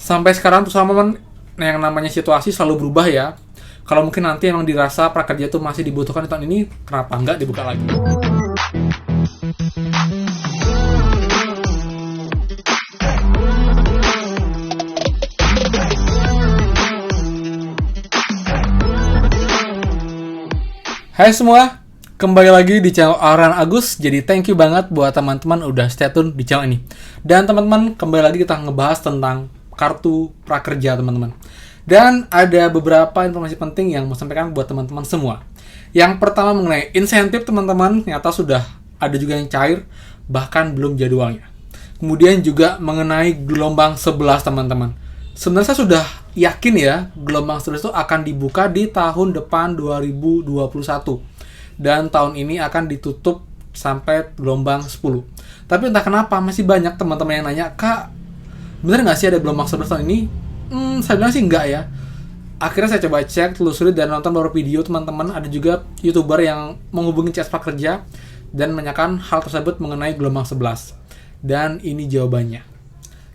Sampai sekarang tuh teman-teman, yang namanya situasi selalu berubah ya. Kalau mungkin nanti emang dirasa prakerja itu masih dibutuhkan di tahun ini, kenapa nggak dibuka lagi? Hai semua, kembali lagi di channel Auran Agus. Jadi thank you banget buat teman-teman udah stay tune di channel ini. Dan teman-teman, kembali lagi kita ngebahas tentang kartu prakerja teman-teman. Dan ada beberapa informasi penting yang mau sampaikan buat teman-teman semua. Yang pertama mengenai insentif teman-teman, ternyata sudah ada juga yang cair, bahkan belum jadwalnya. Kemudian juga mengenai gelombang 11 teman-teman. Sebenarnya saya sudah yakin ya, gelombang 11 itu akan dibuka di tahun depan 2021. Dan tahun ini akan ditutup sampai gelombang 10. Tapi entah kenapa masih banyak teman-teman yang nanya, "Kak, bener nggak sih ada gelombang 11 tahun ini?" Saya bilang sih enggak ya. Akhirnya saya coba cek, telusuri, dan nonton beberapa video teman-teman. Ada juga YouTuber yang menghubungi CS Prakerja dan menanyakan hal tersebut mengenai gelombang 11. Dan ini jawabannya.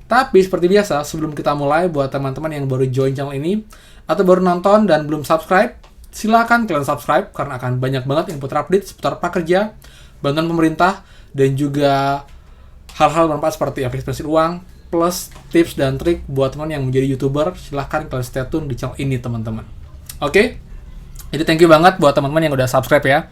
Tapi seperti biasa, sebelum kita mulai, buat teman-teman yang baru join channel ini atau baru nonton dan belum subscribe, silakan kalian subscribe karena akan banyak banget info terupdate seputar prakerja, bantuan pemerintah, dan juga hal-hal bermanfaat seperti aplikasi uang, plus tips dan trik buat teman yang menjadi YouTuber. Silahkan kalian stay tune di channel ini teman-teman. Oke? Jadi thank you banget buat teman-teman yang udah subscribe ya.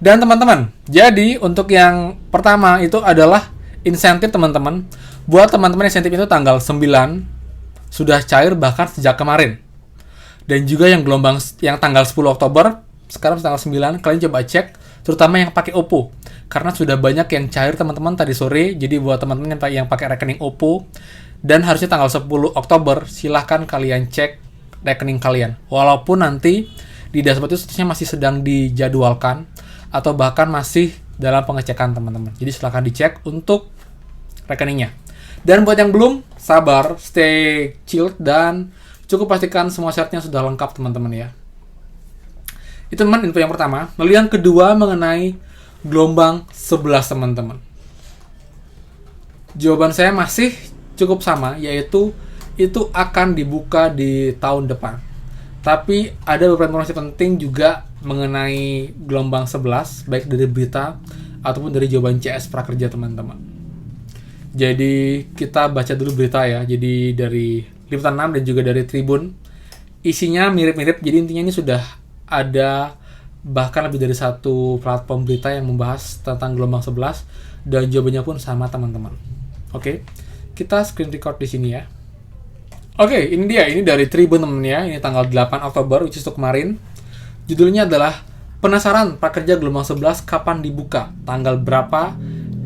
Dan teman-teman, jadi untuk yang pertama itu adalah insentif teman-teman. Buat teman-teman insentif itu tanggal 9 sudah cair bahkan sejak kemarin. Dan juga yang gelombang yang tanggal 10 Oktober, sekarang tanggal 9, kalian coba cek, terutama yang pakai Oppo. Karena sudah banyak yang cair teman-teman tadi sore. Jadi buat teman-teman yang pakai rekening Oppo dan harusnya tanggal 10 Oktober, silahkan kalian cek rekening kalian. Walaupun nanti di dashboard itu statusnya masih sedang dijadwalkan atau bahkan masih dalam pengecekan teman-teman. Jadi silahkan dicek untuk rekeningnya. Dan buat yang belum, sabar, stay chill, dan cukup pastikan semua syaratnya sudah lengkap teman-teman ya. Itu teman info yang pertama. Lalu yang kedua mengenai gelombang 11 teman-teman. Jawaban saya masih cukup sama, yaitu itu akan dibuka di tahun depan. Tapi ada beberapa informasi penting juga mengenai gelombang 11, baik dari berita ataupun dari jawaban CS Prakerja teman-teman. Jadi kita baca dulu berita ya. Jadi dari Liputan 6 dan juga dari Tribun. Isinya mirip-mirip. Jadi intinya ini sudah ada bahkan lebih dari satu platform berita yang membahas tentang gelombang 11 dan jawabannya pun sama teman-teman. Oke. Kita screen record di sini ya. Oke, ini dia. Ini dari Tribun teman ya. Ini tanggal 8 Oktober, which is kemarin. Judulnya adalah Penasaran Prakerja Gelombang 11 kapan dibuka? Tanggal berapa?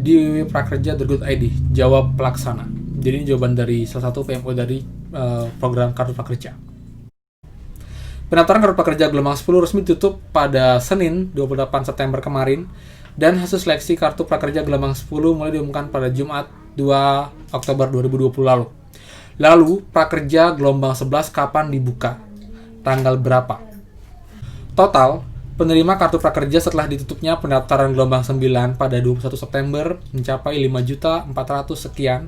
Di prakerja.go.id, jawab pelaksana. Jadi ini jawaban dari salah satu PMO dari program Kartu Prakerja. Pendaftaran Kartu Prakerja Gelombang 10 resmi ditutup pada Senin 28 September kemarin, dan hasil seleksi Kartu Prakerja Gelombang 10 mulai diumumkan pada Jumat 2 Oktober 2020 lalu. Lalu, Prakerja Gelombang 11 kapan dibuka? Tanggal berapa? Total penerima Kartu Prakerja setelah ditutupnya pendaftaran gelombang 9 pada 21 September mencapai 5.400 sekian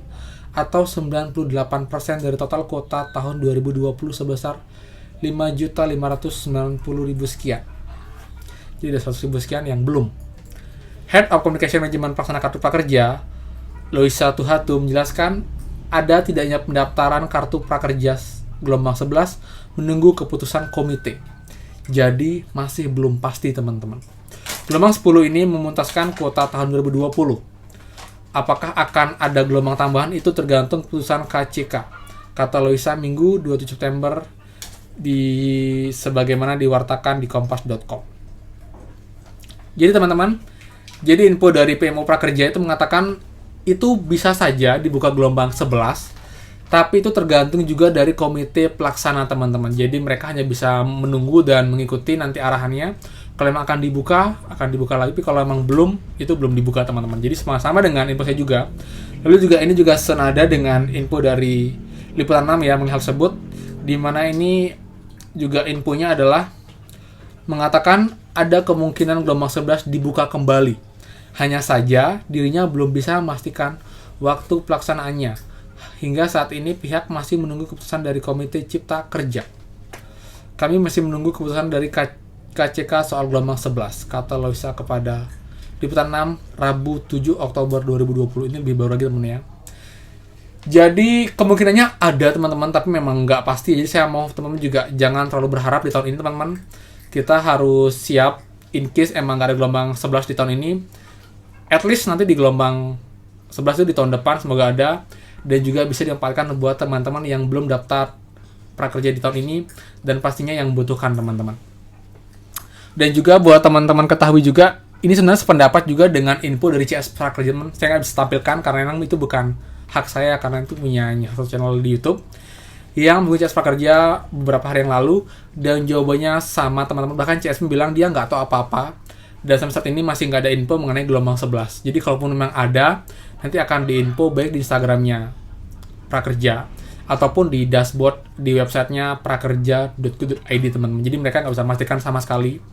atau 98% dari total kuota tahun 2020 sebesar 5.590.000 sekian. Jadi ada 100.000 sekian yang belum. Head of Communication Management Pelaksana Kartu Prakerja, Loisa Tuhatu, menjelaskan ada tidaknya pendaftaran Kartu Prakerja gelombang 11 menunggu keputusan komite. Jadi masih belum pasti teman-teman. Gelombang 10 ini memuntaskan kuota tahun 2020. Apakah akan ada gelombang tambahan itu tergantung keputusan KCK. Kata Loisa Minggu 27 September sebagaimana diwartakan di kompas.com. Jadi teman-teman, jadi info dari PMO Prakerja itu mengatakan itu bisa saja dibuka gelombang 11. Tapi itu tergantung juga dari komite pelaksana teman-teman. Jadi mereka hanya bisa menunggu dan mengikuti nanti arahannya. Kalau memang akan dibuka lagi. Tapi kalau memang belum, itu belum dibuka teman-teman. Jadi sama-sama dengan info saya juga. Lalu juga ini juga senada dengan info dari Liputan 6 ya, mengenai hal tersebut. Di mana ini juga infonya adalah mengatakan ada kemungkinan gelombang 11 dibuka kembali. Hanya saja dirinya belum bisa memastikan waktu pelaksanaannya. hingga saat ini pihak masih menunggu keputusan dari Komite Cipta Kerja. Kami masih menunggu keputusan dari KCK soal gelombang 11, kata Loisa kepada Liputan 6 Rabu 7 Oktober 2020. Ini lebih baru lagi teman ya. Jadi kemungkinannya ada teman-teman, tapi memang nggak pasti. Jadi saya mau teman-teman juga jangan terlalu berharap di tahun ini teman-teman. Kita harus siap in case emang nggak ada gelombang 11 di tahun ini. At least nanti di gelombang 11 itu di tahun depan semoga ada. Dan juga bisa diempatkan buat teman-teman yang belum daftar prakerja di tahun ini dan pastinya yang membutuhkan teman-teman. Dan juga buat teman-teman ketahui juga, ini sebenarnya sependapat juga dengan info dari CS Prakerja. Saya nggak bisa tampilkan karena memang itu bukan hak saya, karena itu punya satu channel di YouTube yang menghubungi CS Prakerja beberapa hari yang lalu, dan jawabannya sama teman-teman. Bahkan CS bilang dia nggak tahu apa-apa, dan sampai saat ini masih nggak ada info mengenai gelombang 11. Jadi kalaupun memang ada, nanti akan diinfo baik di Instagramnya Prakerja ataupun di dashboard di websitenya prakerja.go.id teman-teman. Jadi mereka nggak bisa memastikan sama sekali.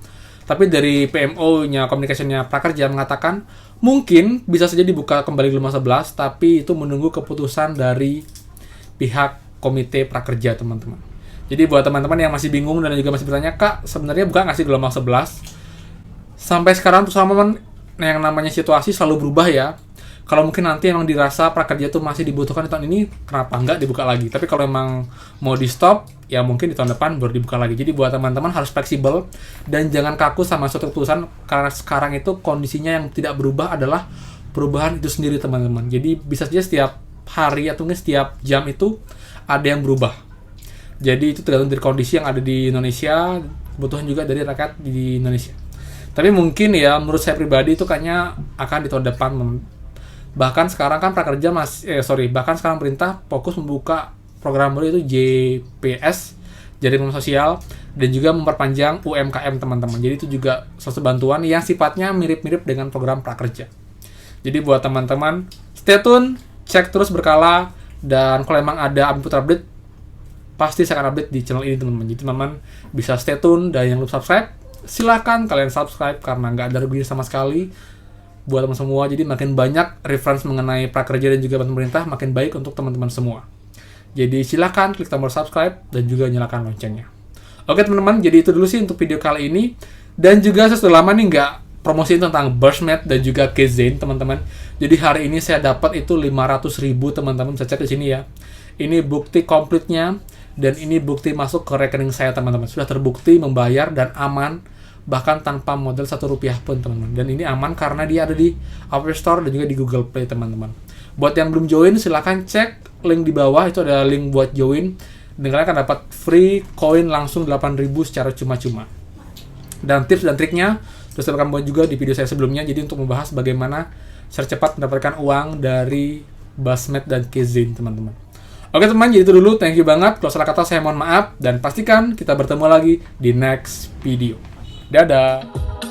Tapi dari PMO-nya, Communication-nya Prakerja mengatakan mungkin bisa saja dibuka kembali gelombang 11, tapi itu menunggu keputusan dari pihak Komite Prakerja, teman-teman. Jadi buat teman-teman yang masih bingung dan juga masih bertanya, Kak, sebenarnya buka nggak sih gelombang 11? Sampai sekarang tuh teman-teman, yang namanya situasi selalu berubah ya. Kalau mungkin nanti emang dirasa prakerja itu masih dibutuhkan di tahun ini, kenapa nggak dibuka lagi? Tapi kalau emang mau di stop, ya mungkin di tahun depan baru dibuka lagi. Jadi buat teman-teman harus fleksibel dan jangan kaku sama suatu keputusan, karena sekarang itu kondisinya yang tidak berubah adalah perubahan itu sendiri teman-teman. Jadi bisa saja setiap hari atau mungkin setiap jam itu ada yang berubah. Jadi itu tergantung dari kondisi yang ada di Indonesia, kebutuhan juga dari rakyat di Indonesia. Tapi mungkin ya menurut saya pribadi itu kayaknya akan di tahun depan. Bahkan sekarang kan prakerja bahkan sekarang pemerintah fokus membuka program baru itu JPS, jaringan sosial, dan juga memperpanjang UMKM teman-teman. Jadi itu juga suatu bantuan yang sifatnya mirip-mirip dengan program prakerja. Jadi buat teman-teman stay tune, cek terus berkala, dan kalau emang ada update pasti saya akan update di channel ini teman-teman. Jadi teman-teman bisa stay tune, dan yang belum subscribe silahkan kalian subscribe karena nggak ada ruginya sama sekali buat teman semua. Jadi makin banyak reference mengenai prakerja dan juga pemerintah, makin baik untuk teman-teman semua. Jadi silakan klik tombol subscribe dan juga nyalakan loncengnya. Oke teman-teman, jadi itu dulu sih untuk video kali ini. Dan juga saya sudah lama nih nggak promosiin tentang Burstmate dan juga Keyzen teman-teman. Jadi hari ini saya dapat itu 500.000 teman-teman, bisa cek di sini ya. Ini bukti komplitnya dan ini bukti masuk ke rekening saya teman-teman. Sudah terbukti membayar dan aman, bahkan tanpa modal Rp1 pun teman-teman. Dan ini aman karena dia ada di Apple Store dan juga di Google Play teman-teman. Buat yang belum join silahkan cek link di bawah, itu ada link buat join, dan kalian akan dapat free koin langsung 8.000 secara cuma-cuma. Dan tips dan triknya sudah saya buat juga di video saya sebelumnya, jadi untuk membahas bagaimana secara cepat mendapatkan uang dari Burstmate dan Keyzen teman-teman. Oke teman, jadi itu dulu, thank you banget. Kalau salah kata saya mohon maaf, dan pastikan kita bertemu lagi di next video. Dadah!